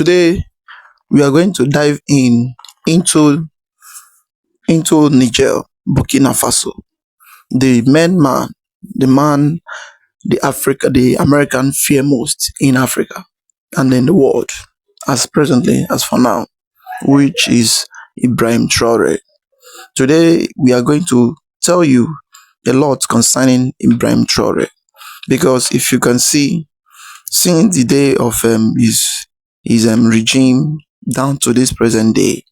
Today we are going to dive into Niger, Burkina Faso. The main man, the man, the American fear most in Africa and in the world, as for now, which is Ibrahim Traoré. Today we are going to tell you a lot concerning Ibrahim Traoré, because if you can see, since the day of his regime down to this present day,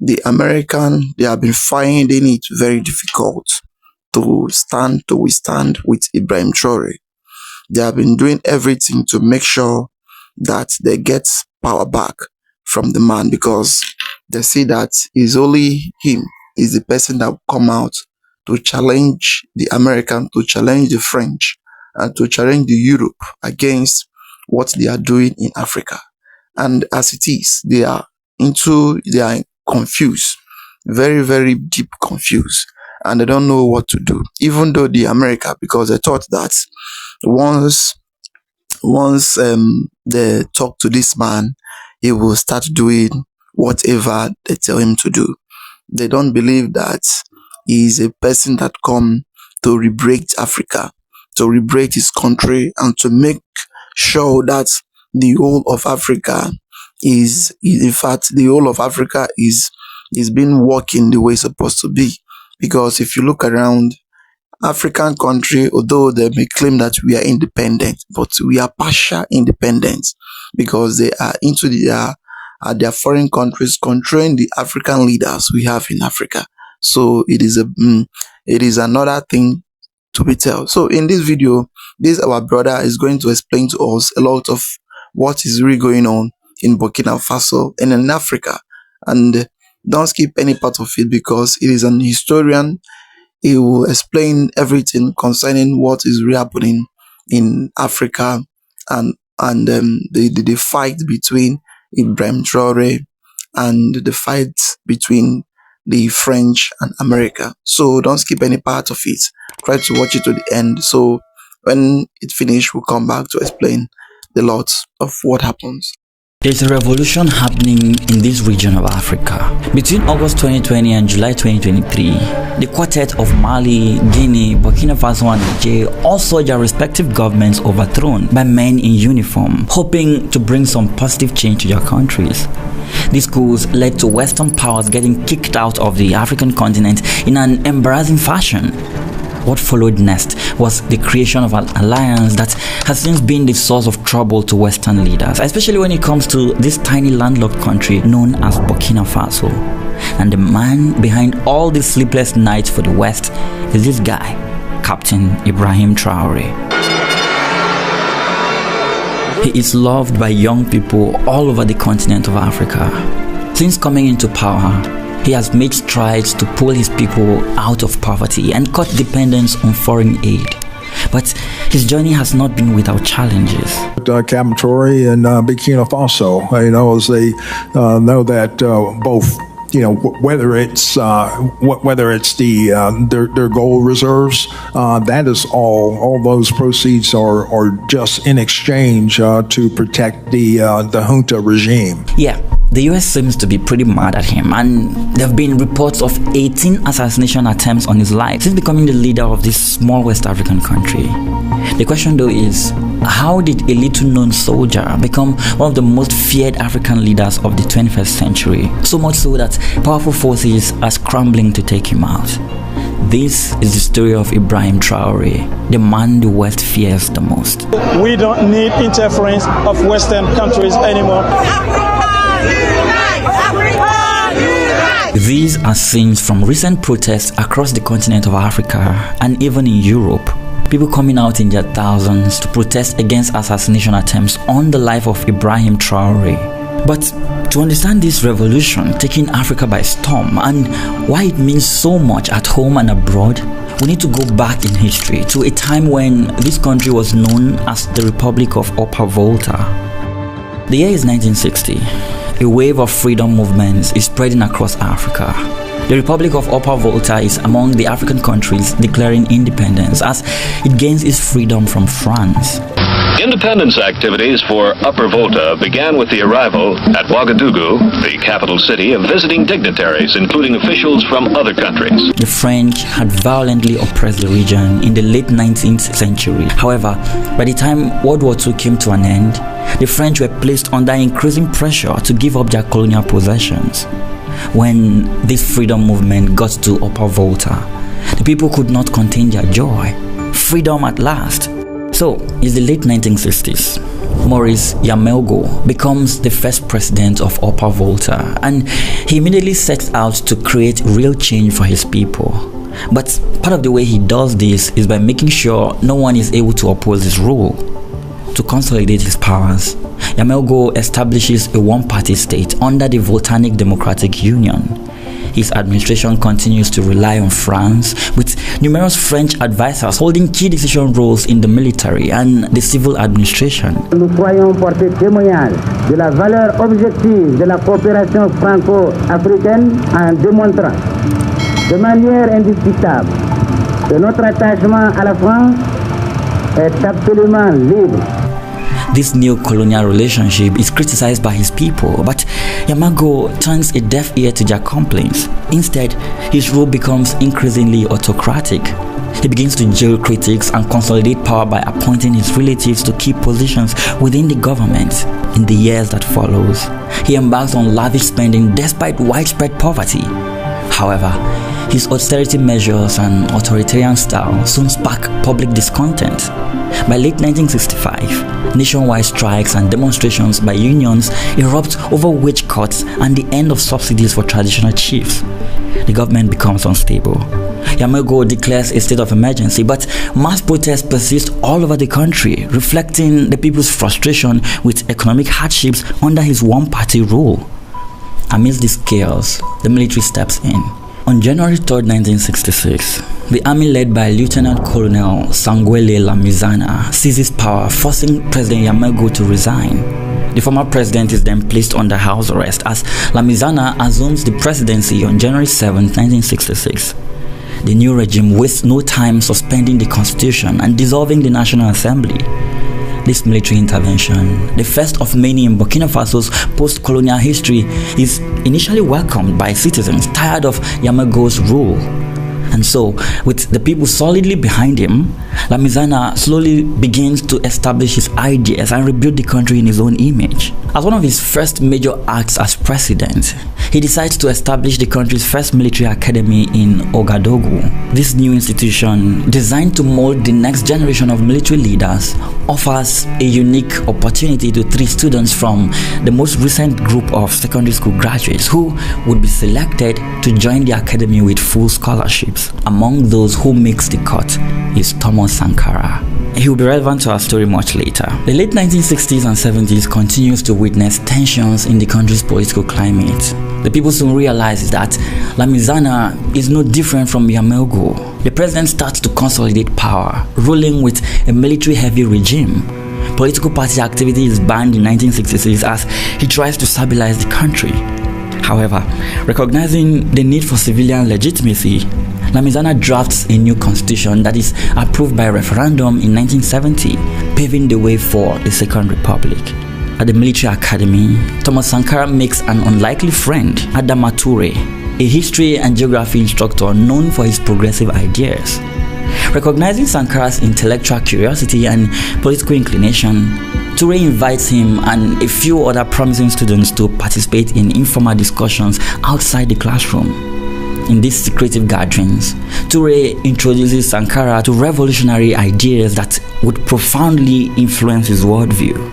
they have been finding it very difficult to withstand with Ibrahim Traoré. They have been doing everything to make sure that they get power back from the man, because they see that it's only him is the person that will come out to challenge the American, to challenge the French, and to challenge the Europe against what they are doing in Africa. And as it is, they are confused, very, very deep confused, and they don't know what to do. Even though the America, because they thought that once they talk to this man, he will start doing whatever they tell him to do. They don't believe that he is a person that come to liberate Africa, to liberate his country, and to make sure that the whole of Africa is been working the way it's supposed to be. Because if you look around African country, although they may claim that we are independent, but we are partial independent, because they are into their foreign countries controlling the African leaders we have in Africa. So it is another thing to be told. So in this video, our brother is going to explain to us a lot of what is really going on in Burkina Faso and in Africa. And don't skip any part of it, because it is an historian. He will explain everything concerning what is really happening in Africa and the fight between Ibrahim Traoré and the fight between the French and America. So don't skip any part of it. Try to watch it to the end. So when it finishes, we'll come back to explain the lot of what happens. There's a revolution happening in this region of Africa. Between August 2020 and July 2023, the quartet of Mali, Guinea, Burkina Faso and Niger all saw their respective governments overthrown by men in uniform, hoping to bring some positive change to their countries. These coups led to Western powers getting kicked out of the African continent in an embarrassing fashion. What followed next was the creation of an alliance that has since been the source of trouble to Western leaders, especially when it comes to this tiny landlocked country known as Burkina Faso. And the man behind all these sleepless nights for the West is this guy, Captain Ibrahim Traoré. He is loved by young people all over the continent of Africa. Since coming into power, he has made strides to pull his people out of poverty and cut dependence on foreign aid. But his journey has not been without challenges. Captain Traoré in Burkina Faso, as they know that both, whether it's their gold reserves, that is all those proceeds are just in exchange to protect the junta regime. Yeah. The US seems to be pretty mad at him, and there have been reports of 18 assassination attempts on his life since becoming the leader of this small West African country. The question though is, how did a little known soldier become one of the most feared African leaders of the 21st century? So much so that powerful forces are scrambling to take him out. This is the story of Ibrahim Traoré, the man the West fears the most. We don't need interference of Western countries anymore. These are scenes from recent protests across the continent of Africa and even in Europe. People coming out in their thousands to protest against assassination attempts on the life of Ibrahim Traoré. But to understand this revolution taking Africa by storm and why it means so much at home and abroad, we need to go back in history to a time when this country was known as the Republic of Upper Volta. The year is 1960. A wave of freedom movements is spreading across Africa. The Republic of Upper Volta is among the African countries declaring independence as it gains its freedom from France. Independence activities for Upper Volta began with the arrival at Ouagadougou, the capital city, of visiting dignitaries, including officials from other countries. The French had violently oppressed the region in the late 19th century. However, by the time World War II came to an end, the French were placed under increasing pressure to give up their colonial possessions. When this freedom movement got to Upper Volta, the people could not contain their joy. Freedom at last. So, it's the late 1960s. Maurice Yamelgo becomes the first president of Upper Volta, and he immediately sets out to create real change for his people. But part of the way he does this is by making sure no one is able to oppose his rule. To consolidate his powers, Yamelgo establishes a one-party state under the Volcanic Democratic Union. His administration continues to rely on France, with numerous French advisors holding key decision roles in the military and the civil administration. Nous croyons porter témoignage de la valeur objective de la coopération franco-africaine en démontrant de manière indiscutable que notre attachement à la France est absolument libre. This new colonial relationship is criticized by his people, but Yamelgo turns a deaf ear to their complaints. Instead, his rule becomes increasingly autocratic. He begins to jail critics and consolidate power by appointing his relatives to key positions within the government. In the years that follows, he embarks on lavish spending despite widespread poverty. However, his austerity measures and authoritarian style soon spark public discontent. By late 1965, nationwide strikes and demonstrations by unions erupt over wage cuts and the end of subsidies for traditional chiefs. The government becomes unstable. Yamelgo declares a state of emergency, but mass protests persist all over the country, reflecting the people's frustration with economic hardships under his one-party rule. Amidst this chaos, the military steps in. On January 3, 1966, the army led by Lieutenant Colonel Sanguele Lamizana seizes power, forcing President Yamelgo to resign. The former president is then placed under house arrest as Lamizana assumes the presidency on January 7, 1966. The new regime wastes no time suspending the constitution and dissolving the National Assembly. This military intervention, the first of many in Burkina Faso's post-colonial history, is initially welcomed by citizens tired of Yamelgo's rule. And so, with the people solidly behind him, Lamizana slowly begins to establish his ideas and rebuild the country in his own image. As one of his first major acts as president, he decides to establish the country's first military academy in Ouagadougou. This new institution, designed to mold the next generation of military leaders, offers a unique opportunity to 3 students from the most recent group of secondary school graduates who would be selected to join the academy with full scholarships. Among those who makes the cut is Thomas Sankara. He will be relevant to our story much later. The late 1960s and 70s continues to witness tensions in the country's political climate. The people soon realize that Lamizana is no different from Yamelgo. The president starts to consolidate power, ruling with a military-heavy regime. Political party activity is banned in 1966 as he tries to stabilize the country. However, recognizing the need for civilian legitimacy, Lamizana drafts a new constitution that is approved by referendum in 1970, paving the way for the Second Republic. At the military academy, Thomas Sankara makes an unlikely friend, Adama Touré, a history and geography instructor known for his progressive ideas. Recognizing Sankara's intellectual curiosity and political inclination, Touré invites him and a few other promising students to participate in informal discussions outside the classroom. In these secretive gatherings, Touré introduces Sankara to revolutionary ideas that would profoundly influence his worldview.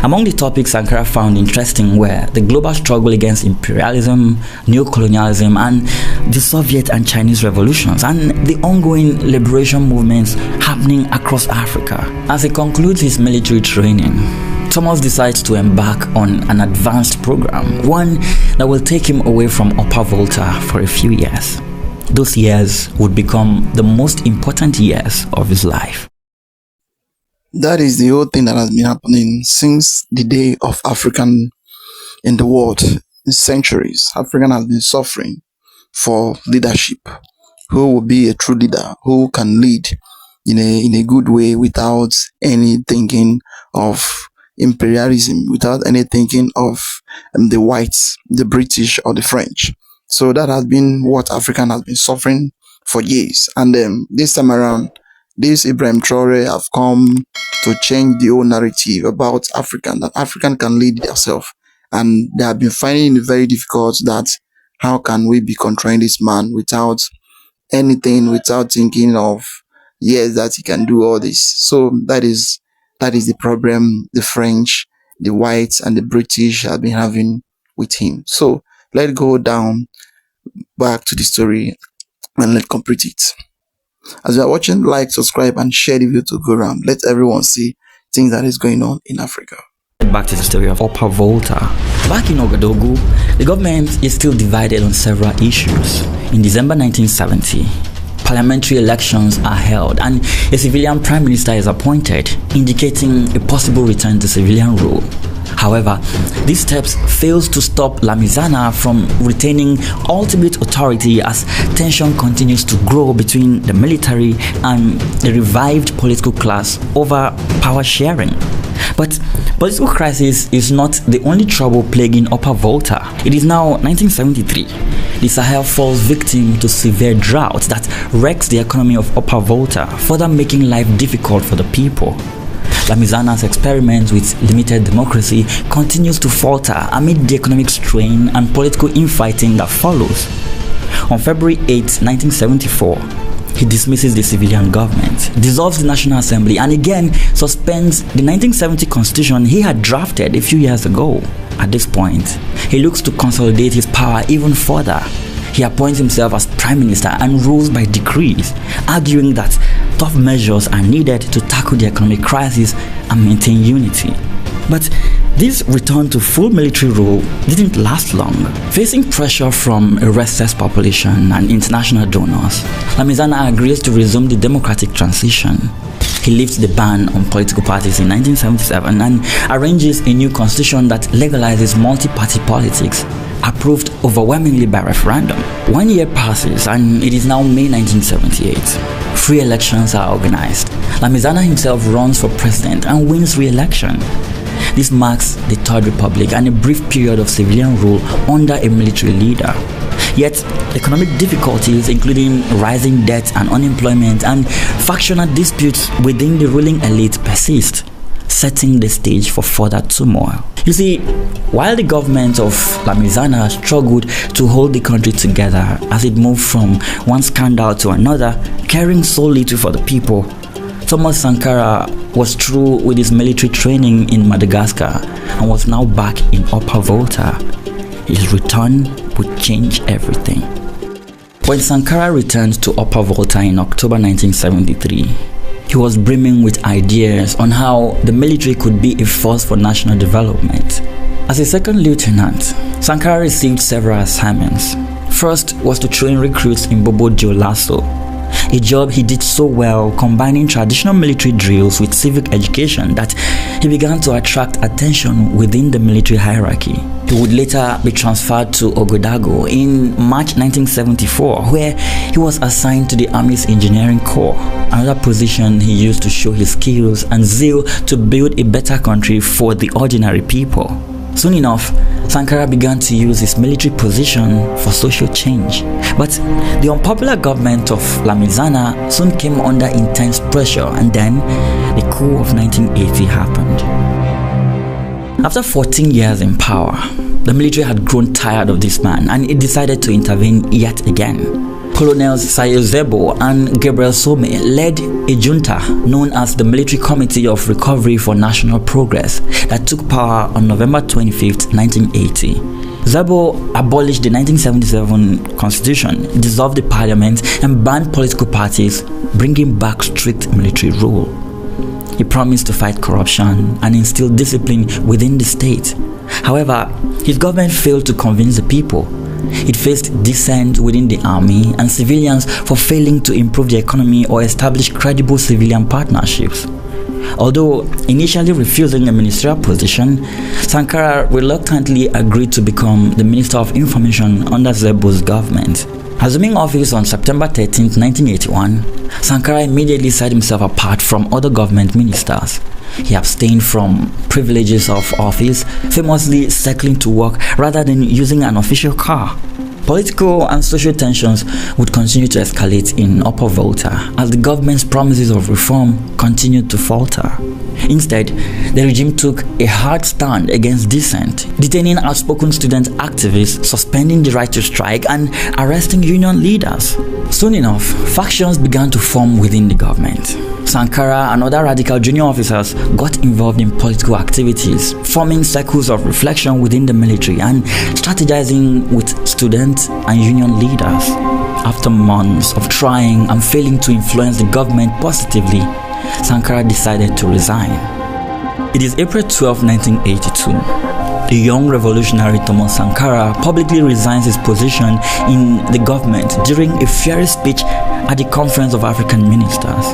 Among the topics Sankara found interesting were the global struggle against imperialism, neocolonialism, and the Soviet and Chinese revolutions, and the ongoing liberation movements happening across Africa. As he concludes his military training, Thomas decides to embark on an advanced program, one that will take him away from Upper Volta for a few years. Those years would become the most important years of his life. That is the whole thing that has been happening since the day of African in the world. In centuries, African has been suffering for leadership. Who will be a true leader? Who can lead in a good way, without any thinking of imperialism, without any thinking of the whites, the British or the French. So that has been what African has been suffering for years. And this time around, this Ibrahim Traoré have come to change the whole narrative about African, that African can lead themselves. And they have been finding it very difficult that how can we be controlling this man without anything, without thinking of, yes, that he can do all this. So that is the problem the French, the whites and the British have been having with him. So let's go down back to the story and let's complete it. As you are watching, like, subscribe and share the video to go around. Let everyone see things that is going on in Africa. Back to the story of Upper Volta. Back in Ouagadougou, the government is still divided on several issues. In December 1970, parliamentary elections are held and a civilian prime minister is appointed, indicating a possible return to civilian rule. However, these steps fails to stop Lamizana from retaining ultimate authority as tension continues to grow between the military and the revived political class over power sharing. But political crisis is not the only trouble plaguing Upper Volta. It is now 1973. The Sahel falls victim to severe drought that wrecks the economy of Upper Volta, further making life difficult for the people. Lamizana's experiment with limited democracy continues to falter amid the economic strain and political infighting that follows. On February 8, 1974, he dismisses the civilian government, dissolves the National Assembly, and again suspends the 1970 constitution he had drafted a few years ago. At this point, he looks to consolidate his power even further. He appoints himself as prime minister and rules by decrees, arguing that tough measures are needed to tackle the economic crisis and maintain unity. But this return to full military rule didn't last long. Facing pressure from a restless population and international donors, Lamizana agrees to resume the democratic transition. He lifts the ban on political parties in 1977 and arranges a new constitution that legalizes multi-party politics, approved overwhelmingly by referendum. 1 year passes and it is now May 1978. Free elections are organized. Lamizana himself runs for president and wins re-election. This marks the Third Republic and a brief period of civilian rule under a military leader. Yet, economic difficulties, including rising debt and unemployment and factional disputes within the ruling elite, persist, setting the stage for further turmoil. You see, while the government of Lamizana struggled to hold the country together as it moved from one scandal to another, caring so little for the people, Thomas Sankara was through with his military training in Madagascar and was now back in Upper Volta. His return would change everything. When Sankara returned to Upper Volta in October 1973, he was brimming with ideas on how the military could be a force for national development. As a second lieutenant, Sankara received several assignments. First was to train recruits in Bobo Dioulasso, a job he did so well, combining traditional military drills with civic education, that he began to attract attention within the military hierarchy. He would later be transferred to Ouagadougou in March 1974, where he was assigned to the Army's Engineering Corps, another position he used to show his skills and zeal to build a better country for the ordinary people. Soon enough, Sankara began to use his military position for social change. But the unpopular government of Lamizana soon came under intense pressure, and then the coup of 1980 happened. After 14 years in power, the military had grown tired of this man and it decided to intervene yet again. Colonels Sayo Zebo and Gabriel Some led a junta known as the Military Committee of Recovery for National Progress that took power on November 25, 1980. Zebo abolished the 1977 constitution, dissolved the parliament, and banned political parties, bringing back strict military rule. He promised to fight corruption and instill discipline within the state. However, his government failed to convince the people. It faced dissent within the army and civilians for failing to improve the economy or establish credible civilian partnerships. Although initially refusing a ministerial position, Sankara reluctantly agreed to become the Minister of Information under Zebo's government. Assuming office on September 13, 1981, Sankara immediately set himself apart from other government ministers. He abstained from privileges of office, famously cycling to work rather than using an official car. Political and social tensions would continue to escalate in Upper Volta as the government's promises of reform continued to falter. Instead, the regime took a hard stand against dissent, detaining outspoken student activists, suspending the right to strike, and arresting union leaders. Soon enough, factions began to form within the government. Sankara and other radical junior officers got involved in political activities, forming circles of reflection within the military and strategizing with students and union leaders. After months of trying and failing to influence the government positively, Sankara decided to resign. It is April 12, 1982. The young revolutionary Thomas Sankara publicly resigns his position in the government during a fiery speech at the Conference of African Ministers.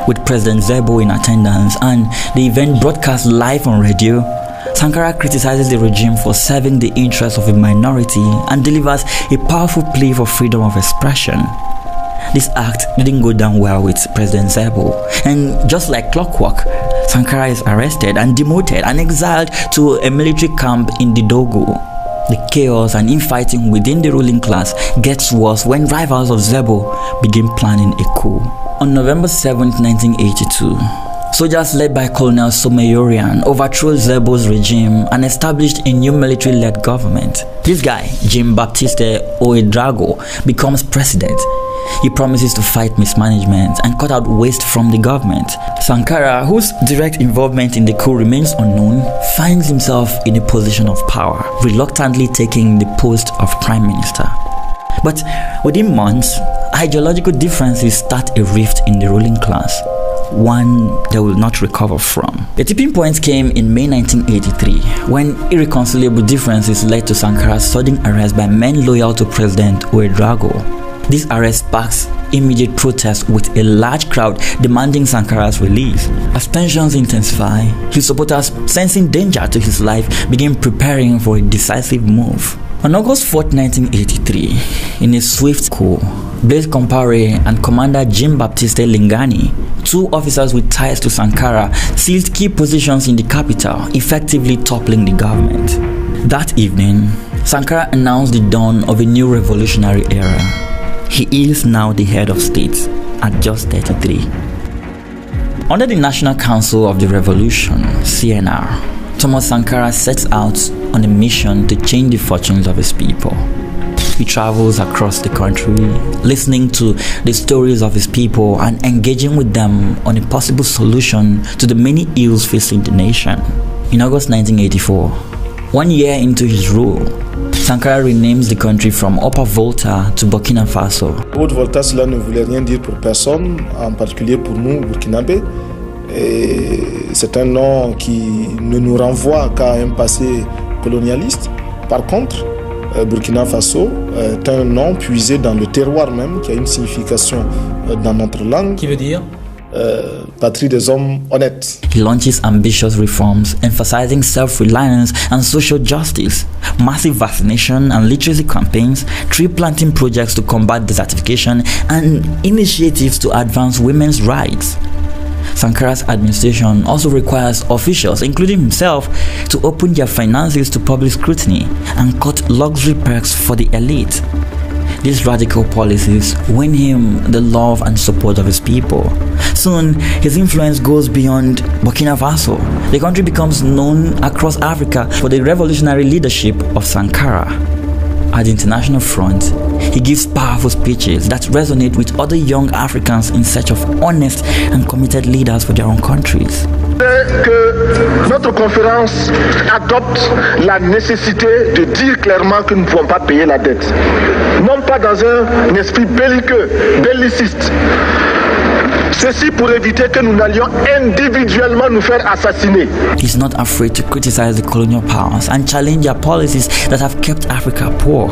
With President Zebo in attendance and the event broadcast live on radio, Sankara criticizes the regime for serving the interests of a minority and delivers a powerful plea for freedom of expression. This act didn't go down well with President Zebo, and just like clockwork, Sankara is arrested and demoted and exiled to a military camp in the Dogo. The chaos and infighting within the ruling class gets worse when rivals of Zebo begin planning a coup. On November 7, 1982, soldiers led by Colonel Somayorian overthrew Zebo's regime and established a new military-led government. This guy, Jean-Baptiste Ouedraogo, becomes president. He promises to fight mismanagement and cut out waste from the government. Sankara, whose direct involvement in the coup remains unknown, finds himself in a position of power, reluctantly taking the post of prime minister. But within months, ideological differences start a rift in the ruling class, one they will not recover from. The tipping point came in May 1983 when irreconcilable differences led to Sankara's sudden arrest by men loyal to President Ouedraogo. This arrest sparks immediate protest with a large crowd demanding Sankara's release. As tensions intensify, his supporters, sensing danger to his life, begin preparing for a decisive move. On August 4, 1983, in a swift coup, Blaise Compaoré and Commander Jean-Baptiste Lingani, two officers with ties to Sankara, seized key positions in the capital, effectively toppling the government. That evening, Sankara announced the dawn of a new revolutionary era. He is now the head of state at just 33. Under the National Council of the Revolution, CNR, Thomas Sankara sets out on a mission to change the fortunes of his people. He travels across the country, listening to the stories of his people and engaging with them on a possible solution to the many ills facing the nation. In August 1984, 1 year into his rule, Sankara renames the country from Upper Volta to Burkina Faso. Haute Volta, cela ne voulait rien dire pour personne, en particulier pour nous, Burkinabés. C'est un nom qui ne nous renvoie qu'à un passé colonialiste. Par contre, Burkina Faso est un nom puisé dans le terroir même, qui a une signification dans notre langue. Qui veut dire patrie des hommes honnêtes. He launches ambitious reforms, emphasizing self-reliance and social justice, massive vaccination and literacy campaigns, tree planting projects to combat desertification, and initiatives to advance women's rights. Sankara's administration also requires officials, including himself, to open their finances to public scrutiny and cut luxury perks for the elite. These radical policies win him the love and support of his people. Soon, his influence goes beyond Burkina Faso. The country becomes known across Africa for the revolutionary leadership of Sankara. At the international front, he gives powerful speeches that resonate with other young Africans in search of honest and committed leaders for their own countries. Que notre conférence adopte la nécessité de dire clairement que nous ne pouvons pas payer la dette. Non pas dans un esprit belliqueux, belliciste. Ceci pour éviter que nous n'allions individuellement nous faire assassiner. He's not afraid to criticize the colonial powers and challenge their policies that have kept Africa poor.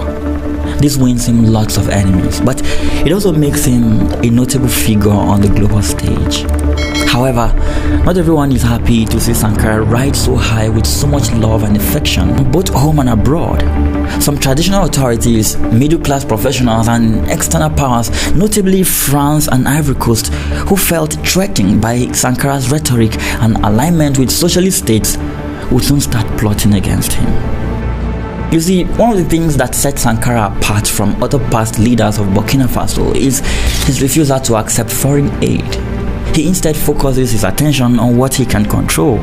This wins him lots of enemies, but it also makes him a notable figure on the global stage. However, not everyone is happy to see Sankara ride so high with so much love and affection, both home and abroad. Some traditional authorities, middle-class professionals, and external powers, notably France and Ivory Coast, who felt threatened by Sankara's rhetoric and alignment with socialist states, would soon start plotting against him. You see, one of the things that set Sankara apart from other past leaders of Burkina Faso is his refusal to accept foreign aid. He instead focuses his attention on what he can control.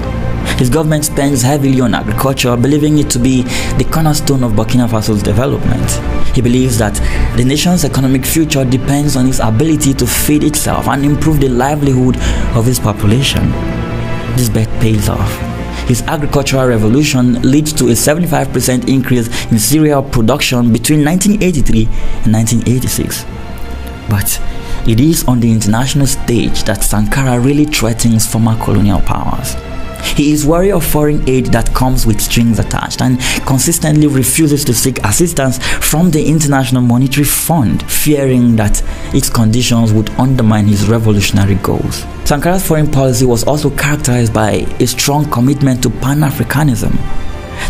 His government spends heavily on agriculture, believing it to be the cornerstone of Burkina Faso's development. He believes that the nation's economic future depends on its ability to feed itself and improve the livelihood of its population. This bet pays off. His agricultural revolution leads to a 75% increase in cereal production between 1983 and 1986. But it is on the international stage that Sankara really threatens former colonial powers. He is wary of foreign aid that comes with strings attached and consistently refuses to seek assistance from the International Monetary Fund, fearing that its conditions would undermine his revolutionary goals. Sankara's foreign policy was also characterized by a strong commitment to Pan-Africanism.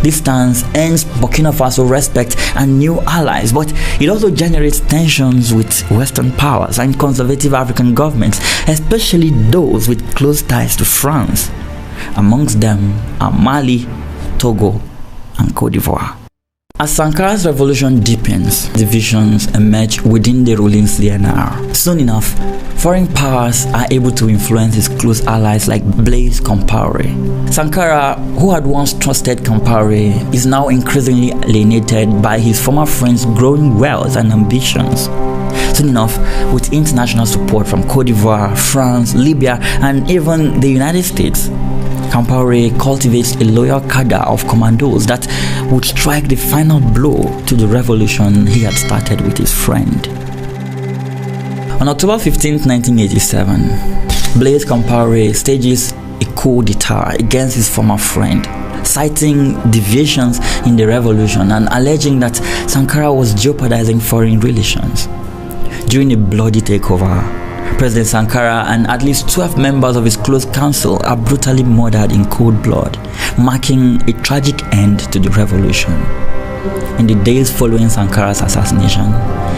This stance earns Burkina Faso respect and new allies, but it also generates tensions with Western powers and conservative African governments, especially those with close ties to France. Amongst them are Mali, Togo, and Cote d'Ivoire. As Sankara's revolution deepens, divisions emerge within the ruling CNR. Soon enough, foreign powers are able to influence his close allies like Blaise Compaoré. Sankara, who had once trusted Compaoré, is now increasingly alienated by his former friend's growing wealth and ambitions. Soon enough, with international support from Cote d'Ivoire, France, Libya, and even the United States, Compaoré cultivates a loyal cadre of commandos that would strike the final blow to the revolution he had started with his friend. On October 15, 1987, Blaise Compaoré stages a coup d'etat against his former friend, citing deviations in the revolution and alleging that Sankara was jeopardizing foreign relations. During a bloody takeover, President Sankara and at least 12 members of his close council are brutally murdered in cold blood, marking a tragic end to the revolution. In the days following Sankara's assassination,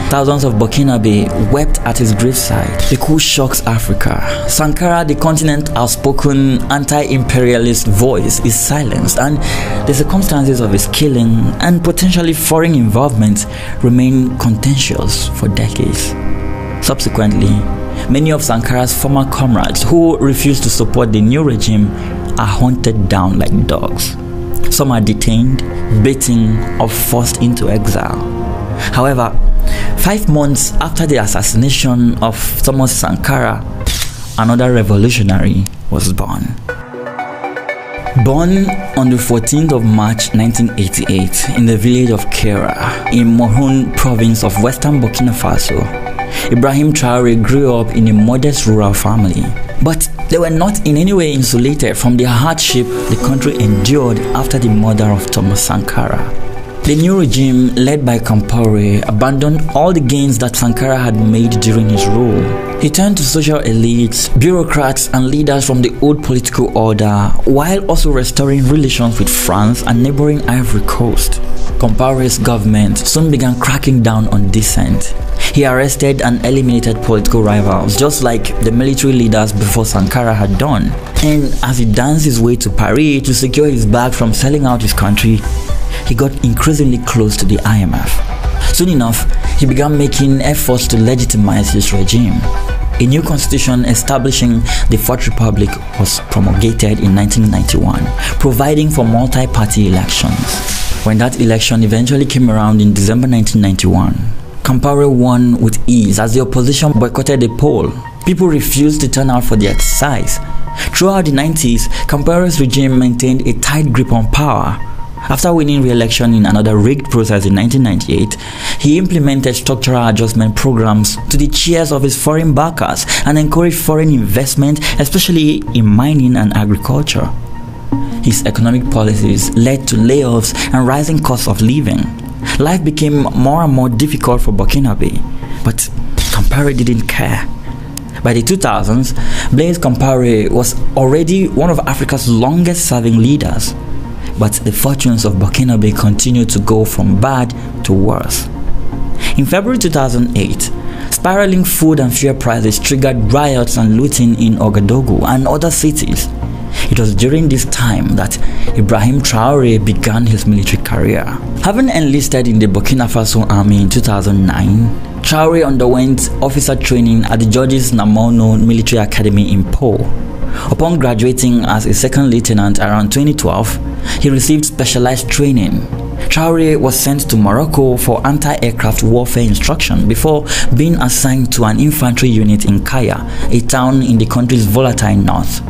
thousands of Burkinabe wept at his graveside. The coup shocks Africa. Sankara, the continent's outspoken anti-imperialist voice, is silenced, and the circumstances of his killing and potentially foreign involvement remain contentious for decades. Subsequently, many of Sankara's former comrades who refused to support the new regime are hunted down like dogs. Some are detained, beaten, or forced into exile. However, 5 months after the assassination of Thomas Sankara, another revolutionary was born. Born on the 14th of March 1988 in the village of Kera in Mohun province of western Burkina Faso, Ibrahim Traoré grew up in a modest rural family. But they were not in any way insulated from the hardship the country endured after the murder of Thomas Sankara. The new regime, led by Compaoré, abandoned all the gains that Sankara had made during his rule. He turned to social elites, bureaucrats, and leaders from the old political order, while also restoring relations with France and neighboring Ivory Coast. Compaoré's government soon began cracking down on dissent. He arrested and eliminated political rivals, just like the military leaders before Sankara had done. And as he danced his way to Paris to secure his bag from selling out his country, he got increasingly close to the IMF. Soon enough, he began making efforts to legitimize his regime. A new constitution establishing the Fourth Republic was promulgated in 1991, providing for multi-party elections. When that election eventually came around in December 1991, Compaoré won with ease as the opposition boycotted the poll. People refused to turn out for the exercise. Throughout the 90s, Compaoré's regime maintained a tight grip on power. After winning re-election in another rigged process in 1998, he implemented structural adjustment programs to the cheers of his foreign backers and encouraged foreign investment, especially in mining and agriculture. His economic policies led to layoffs and rising costs of living. Life became more and more difficult for Burkinabe, but Compaoré didn't care. By the 2000s, Blaise Compaoré was already one of Africa's longest-serving leaders, but the fortunes of Burkinabe continued to go from bad to worse. In February 2008, spiraling food and fuel prices triggered riots and looting in Ouagadougou and other cities. It was during this time that Ibrahim Traoré began his military career. Having enlisted in the Burkina Faso army in 2009, Traoré underwent officer training at the Georges Namono Military Academy in Po. Upon graduating as a second lieutenant around 2012, he received specialized training. Traoré was sent to Morocco for anti-aircraft warfare instruction before being assigned to an infantry unit in Kaya, a town in the country's volatile north.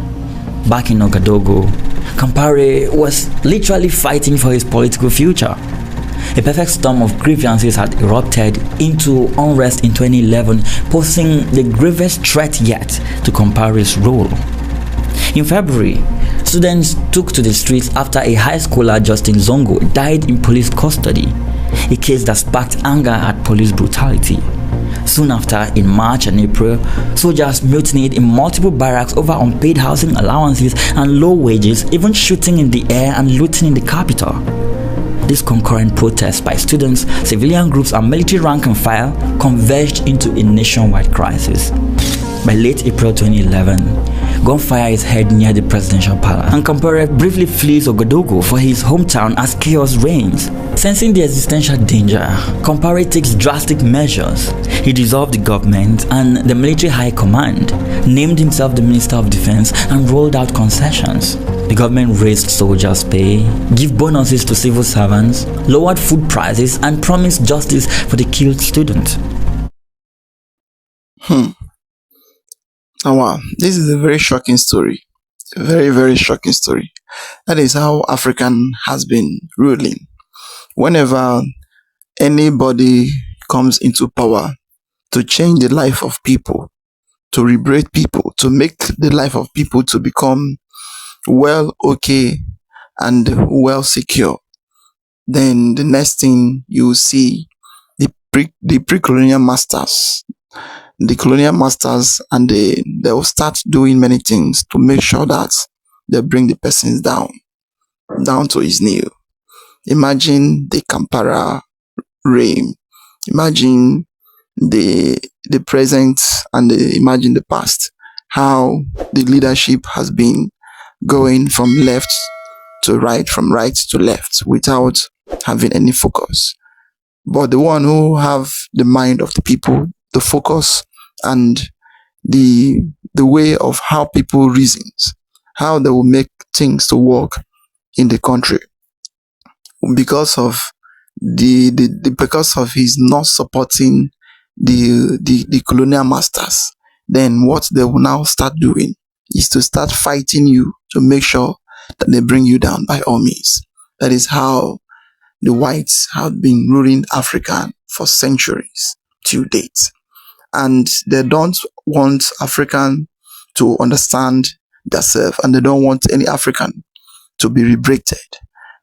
Back in Ouagadougou, Compaoré was literally fighting for his political future. A perfect storm of grievances had erupted into unrest in 2011, posing the gravest threat yet to Compaoré's rule. In February, students took to the streets after a high schooler, Justin Zongo, died in police custody, a case that sparked anger at police brutality. Soon after, in March and April, soldiers mutinied in multiple barracks over unpaid housing allowances and low wages, even shooting in the air and looting in the capital. These concurrent protests by students, civilian groups and military rank and file converged into a nationwide crisis. By late April 2011, gunfire is heard near the presidential palace, and Compaoré briefly flees Ouagadougou for his hometown as chaos reigns. Sensing the existential danger, Compaoré takes drastic measures. He dissolved the government and the military high command, named himself the Minister of Defense, and rolled out concessions. The government raised soldiers' pay, gave bonuses to civil servants, lowered food prices, and promised justice for the killed student. Oh, wow, this is a very shocking story. A very, very shocking story. That is how African has been ruling. Whenever anybody comes into power to change the life of people, to liberate people, to make the life of people to become well, okay, and well secure, then the next thing you see, the pre-colonial masters, and they'll start doing many things to make sure that they bring the persons down to his knee. Imagine the Kampala reign. Imagine the present, and imagine the past. How the leadership has been going from left to right, from right to left, without having any focus. But the one who have the mind of the people, the focus, and the way of how people reasons, how they will make things to work in the country, because of because of his not supporting the colonial masters, then what they will now start doing is to start fighting you to make sure that they bring you down by all means. That is how the whites have been ruling Africa for centuries to date. And they don't want African to understand themselves, and they don't want any African to be liberated.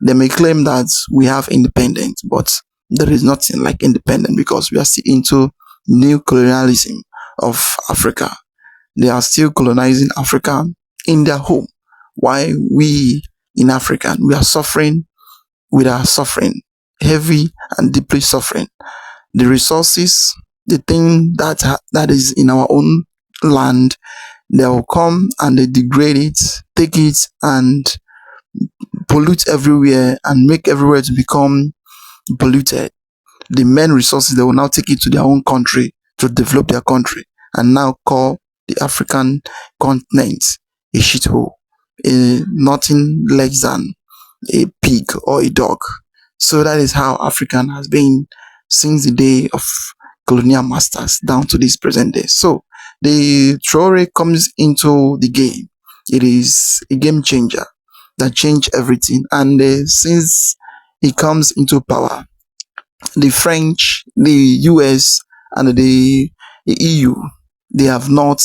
They may claim that we have independence, but there is nothing like independence, because we are still into new colonialism of Africa. They are still colonizing Africa in their home, while we in Africa, we are suffering with our suffering, heavy and deeply suffering. The resources, the thing that is in our own land, they will come and they degrade it, take it and pollute everywhere and make everywhere to become polluted. The main resources, they will now take it to their own country to develop their country, and now call the African continent a shithole, nothing less than a pig or a dog. So that is how African has been since the day of colonial masters down to this present day. So the Traoré comes into the game. It is a game changer that changed everything. And since he comes into power, the French, the US, and the EU, they have not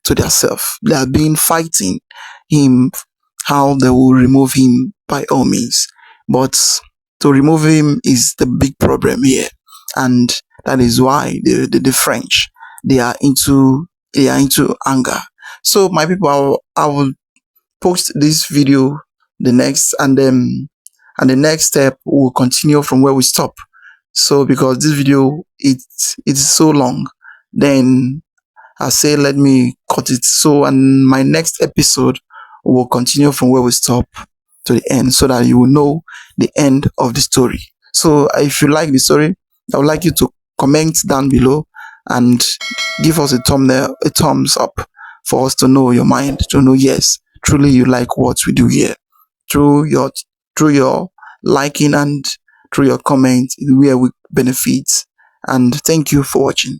to themselves. They have been fighting him, how they will remove him by all means. But to remove him is the big problem here. And that is why the French, they are into they are into anger. So my people, I will post this video the next, and the next step will continue from where we stop. So because this video it's so long, then I say let me cut it. So and my next episode will continue from where we stop to the end, so that you will know the end of the story. So if you like the story, I would like you to comment down below and give us a thumbnail, a thumbs up, for us to know your mind, to know yes, truly you like what we do here. Through your liking and through your comment, where we benefit. And thank you for watching.